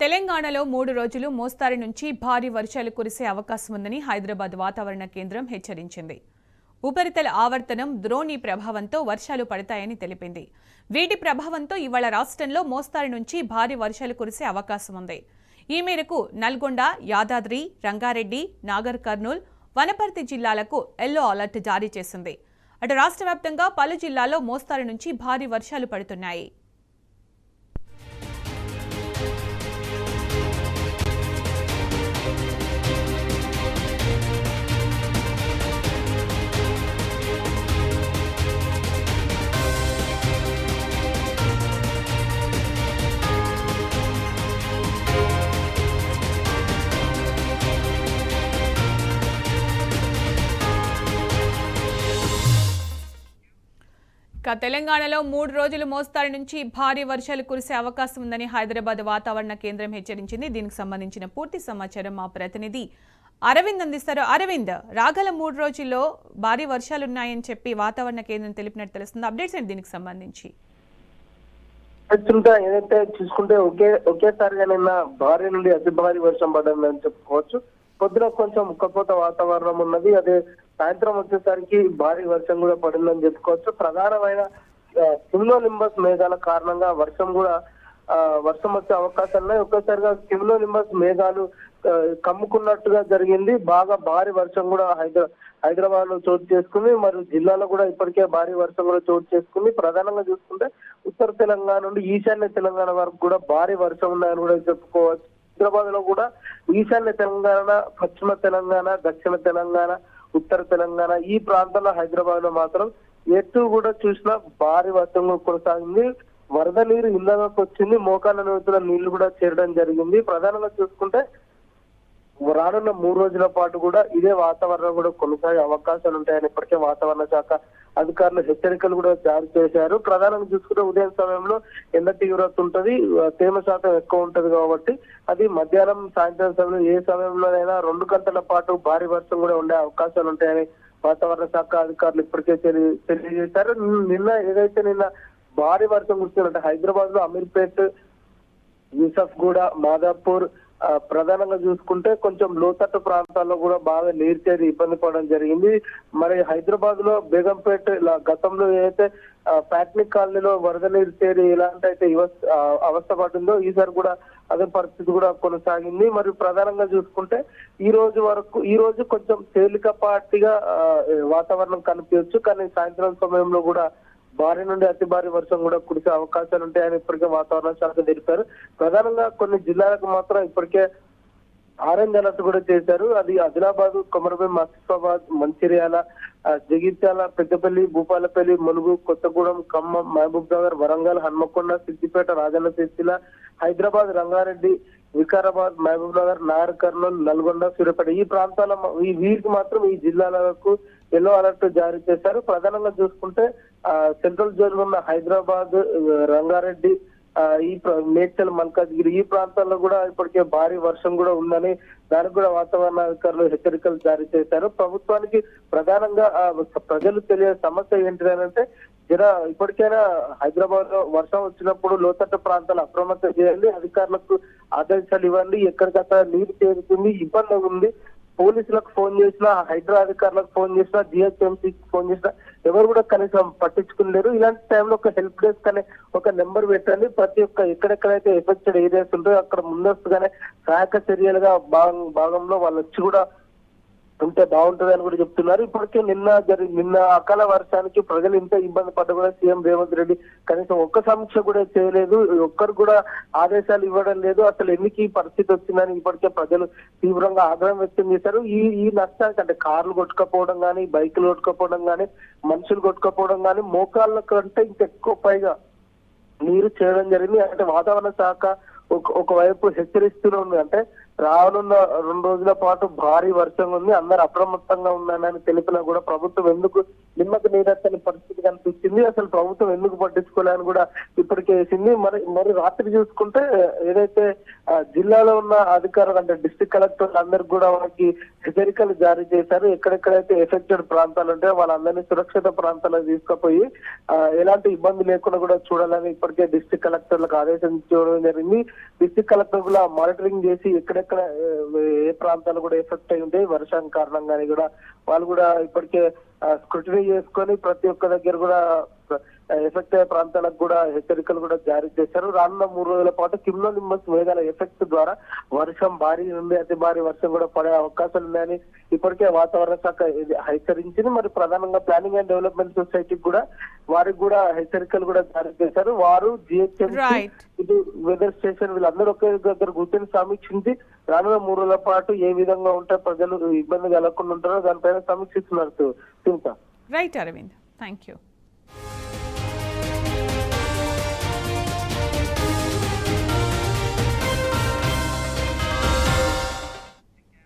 తెలంగాణలో 3 రోజులు మోస్తారు నుంచి భారీ వర్షాలు కురిసే అవకాశం ఉందని హైదరాబాద్ వాతావరణ కేంద్రం హెచ్చరించింది. ఉపరితల ఆవర్తనం ద్రోణి ప్రభావంతో వర్షాలు పడతాయని తెలిపింది. వీటి ప్రభావంతో ఇవాళ రాష్ట్రంలో మోస్తారు నుంచి భారీ వర్షాలు కురిసే అవకాశం ఉంది. ఈ మేరకు నల్గొండ, యాదాద్రి, రంగారెడ్డి, నాగర్ కర్నూల్, వనపర్తి జిల్లాలకు ఎల్లో అలర్ట్ జారీ చేసింది. అటు రాష్ట్ర వ్యాప్తంగా పలు జిల్లాల్లో మోస్తారు నుంచి భారీ వర్షాలు పడుతున్నాయి. తెలంగాణలో 3 రోజులు మోస్తారు నుంచి భారీ వర్షాలు కురిసే అవకాశం ఉందని హైదరాబాద్ వాతావరణ కేంద్రం హెచ్చరించింది. దీనికి సంబంధించిన పూర్తి సమాచారం మా ప్రతినిధి అరవింద్ అందిస్తారు. అరవింద్, రాగల 3 రోజుల్లో భారీ వర్షాలు ఉన్నాయని చెప్పి వాతావరణ కేంద్రం తెలిపినట్టు తెలుస్తుంది. అప్డేట్స్ ఏంటి దీనికి సంబంధించి? ఏదైతే చూసుకుంటే ఒకేసారిగా నిన్న భారీ నుండి అతి భారీ వర్షం పడిందని చెప్పుకోవచ్చు. పొద్దున కొంచెం ఉక్కపోత వాతావరణం ఉన్నది. అదే సాయంత్రం వచ్చేసరికి భారీ వర్షం కూడా పడిందని చెప్పుకోవచ్చు. ప్రధానమైన క్యూములోనింబస్ మేఘాల కారణంగా వర్షం వచ్చే అవకాశాలు ఉన్నాయి. ఒక్కసారిగా క్యూములోనింబస్ మేఘాలు కమ్ముకున్నట్టుగా జరిగింది. బాగా భారీ వర్షం కూడా హైదరాబాద్ లో చోటు చేసుకుంది. మరియు జిల్లాలో కూడా ఇప్పటికే భారీ వర్షం కూడా చోటు చేసుకుంది. ప్రధానంగా చూసుకుంటే ఉత్తర తెలంగాణ నుండి ఈశాన్య తెలంగాణ వరకు కూడా భారీ వర్షం ఉన్నాయని కూడా చెప్పుకోవచ్చు. హైదరాబాద్ లో కూడా ఈశాన్య తెలంగాణ, పశ్చిమ తెలంగాణ, దక్షిణ తెలంగాణ, ఉత్తర తెలంగాణ ఈ ప్రాంతంలో హైదరాబాద్ లో మాత్రం ఎటు కూడా చూసినా భారీ వర్షం కొనసాగింది. వరద నీరు ఇళ్ళలోకి వచ్చింది. మోకాళ్ళ లోతుల నీళ్లు కూడా చేరడం జరిగింది. ప్రధానంగా చూసుకుంటే రానున్న 3 రోజుల పాటు కూడా ఇదే వాతావరణం కూడా కొనసాగే అవకాశాలు ఉంటాయని ఇప్పటికే వాతావరణ శాఖ అధికారులు హెచ్చరికలు కూడా జారీ చేశారు. ప్రధానంగా చూసుకుంటే ఉదయం సమయంలో ఎండ తీవ్రత ఉంటది, తేమ శాతం ఎక్కువ ఉంటది కాబట్టి అది మధ్యాహ్నం, సాయంత్రం సమయంలో ఏ సమయంలోనైనా 2 గంటల పాటు భారీ వర్షం కూడా ఉండే అవకాశాలు ఉంటాయని వాతావరణ శాఖ అధికారులు ఇప్పటికే తెలియజేశారు. నిన్న భారీ వర్షం కురిసిందంటే హైదరాబాద్ లో అమీర్పేట్, యూసఫ్గూడ, మాదాపూర్ ప్రధానంగా చూసుకుంటే కొంచెం లోతట్టు ప్రాంతాల్లో కూడా బాగా నీరు చేరి ఇబ్బంది పడడం జరిగింది. మరి హైదరాబాద్ లో బేగంపేట గతంలో ఏదైతే ప్యాట్నిక్ కాలనీలో వరద నీరు చేరి ఎలాంటి అయితే అవస్థ పడిందో ఈసారి కూడా అదే పరిస్థితి కూడా కొనసాగింది. మరియు ప్రధానంగా చూసుకుంటే ఈ రోజు కొంచెం తేలికపాటిగా వాతావరణం కనిపించవచ్చు. కానీ సాయంత్రం సమయంలో కూడా భారీ నుండి అతి భారీ వర్షం కూడా కురిసే అవకాశాలు ఉంటాయని ఇప్పటికే వాతావరణ శాఖ తెలిపారు. ప్రధానంగా కొన్ని జిల్లాలకు మాత్రం ఇప్పటికే ఆరెంజ్ అలర్ట్ కూడా చేశారు. అది ఆదిలాబాద్, కొమరభీం, ఆసిఫాబాద్, మంచిర్యాల, జగిత్యాల, పెద్దపల్లి, భూపాలపల్లి, ములుగు, కొత్తగూడెం, ఖమ్మం, మహబూబ్ నగర్, వరంగల్, హన్మకొండ, సిద్దిపేట, రాజన్న సిరిసిల్ల, హైదరాబాద్, రంగారెడ్డి, వికారాబాద్, మహబూబ్ నగర్, నాగర్ కర్నూల్, నల్గొండ, సూర్యాపేట ఈ ప్రాంతాల వీరికి మాత్రం ఈ జిల్లాలకు ఎల్లో అలర్ట్ జారీ చేశారు. ప్రధానంగా చూసుకుంటే సెంట్రల్ జోన్ ఉన్న హైదరాబాద్, రంగారెడ్డి, ఈ మేడ్చల్, మల్కాజ్గిరి ఈ ప్రాంతాల్లో కూడా ఇప్పటికే భారీ వర్షం కూడా ఉందని దానికి కూడా వాతావరణ అధికారులు హెచ్చరికలు జారీ చేశారు. ప్రభుత్వానికి ప్రధానంగా ప్రజలు తెలియ సమస్య ఏంటిదంటే ఇప్పటికైనా హైదరాబాద్ లో వర్షం వచ్చినప్పుడు లోతట్టు ప్రాంతాలు అప్రమత్తం చేయండి, అధికారులకు ఆదేశాలు ఇవ్వండి. ఎక్కడికక్కడ నీరు చేరుతుంది, ఇబ్బంది ఉంది. పోలీసులకు ఫోన్ చేసినా, హైడ్రా అధికారులకు ఫోన్ చేసినా, జిహెచ్ఎంసీకి ఫోన్ చేసినా ఎవరు కూడా కనీసం పట్టించుకునేరు. ఇలాంటి టైంలో ఒక హెల్ప్ డెస్క్ అనే ఒక నెంబర్ పెట్టండి. ప్రతి ఒక్క ఎక్కడెక్కడైతే ఎఫెక్టెడ్ ఏరియాస్ ఉంటాయో అక్కడ ముందస్తుగానే సహాయక చర్యలుగా భాగంలో వాళ్ళు వచ్చి కూడా ఉంటే బాగుంటుంది అని కూడా చెప్తున్నారు. ఇప్పటికే నిన్న అకాల వర్షానికి ప్రజలు ఇంత ఇబ్బంది పడ్డ కూడా సీఎం రేవంత్ రెడ్డి కనీసం ఒక్క సమీక్ష కూడా చేయలేదు. ఒక్కరు కూడా ఆదేశాలు ఇవ్వడం లేదు. అసలు ఎందుకు ఈ పరిస్థితి వచ్చిందని ఇప్పటికే ప్రజలు తీవ్రంగా ఆగ్రహం వ్యక్తం చేశారు. ఈ నష్టానికి అంటే కార్లు కొట్టుకపోవడం కానీ, బైకులు కొట్టుకపోవడం కానీ, మనుషులు కొట్టుకపోవడం కానీ మోకాళ్ళ కంటే ఇంకెక్కువ పైగా నీరు చేయడం జరిగింది. అంటే వాతావరణ శాఖ ఒకవైపు హెచ్చరిస్తూనే ఉంది. అంటే రానున్న 2 రోజుల పాటు భారీ వర్షం ఉంది, అందరు అప్రమత్తంగా ఉందని తెలిపినా కూడా ప్రభుత్వం ఎందుకు నిమ్మకు నీరెత్తని పరిస్థితి కనిపించింది. అసలు ప్రభుత్వం ఎందుకు పట్టించుకోలేని కూడా ఇప్పటికే వేసింది. మరి రాత్రి చూసుకుంటే ఏదైతే జిల్లాలో ఉన్న అధికారులు అంటే డిస్ట్రిక్ట్ కలెక్టర్ అందరికి కూడా వాళ్ళకి హెచ్చరికలు జారీ చేశారు. ఎక్కడెక్కడైతే ఎఫెక్టెడ్ ప్రాంతాలు ఉంటాయో వాళ్ళందరినీ సురక్షిత ప్రాంతాలకు తీసుకుపోయి ఎలాంటి ఇబ్బంది లేకుండా కూడా చూడాలని ఇప్పటికే డిస్ట్రిక్ట్ కలెక్టర్లకు ఆదేశించడం జరిగింది. డిస్ట్రిక్ట్ కలెక్టర్ కూడా మానిటరింగ్ చేసి ఎక్కడెక్కడ ఏ ప్రాంతాలు కూడా ఎఫెక్ట్ అయి ఉంటాయి వర్షం కారణంగానే కూడా వాళ్ళు కూడా ఇప్పటికే స్క్రూటినీ చేసుకొని ప్రతి ఒక్క దగ్గర కూడా ఎఫెక్ట్ అయ్యే ప్రాంతాలకు కూడా హెచ్చరికలు కూడా జారీ చేశారు. రానున్న 3 రోజుల పాటు కిమ్లోనింబస్ మేఘాల ఎఫెక్ట్ ద్వారా వర్షం భారీ నుండి అతి భారీ వర్షం కూడా పడే అవకాశాలు ఉన్నాయని ఇప్పటికే వాతావరణ శాఖ హెచ్చరించింది. మరి ప్రధానంగా ప్లానింగ్ అండ్ డెవలప్మెంట్ సొసైటీకి కూడా వారికి కూడా హెచ్చరికలు కూడా జారీ చేశారు. వారు జిహెచ్ఎంసీ ఇది వెదర్ స్టేషన్ వీళ్ళందరూ ఒకే దగ్గర కూర్చొని సమీక్షించి రానున్న 3 రోజుల పాటు ఏ విధంగా ఉంటే ప్రజలు ఇబ్బంది కలగకుండా ఉంటారో దానిపైన సమీక్షిస్తున్నారు. Right Arvind, thank you.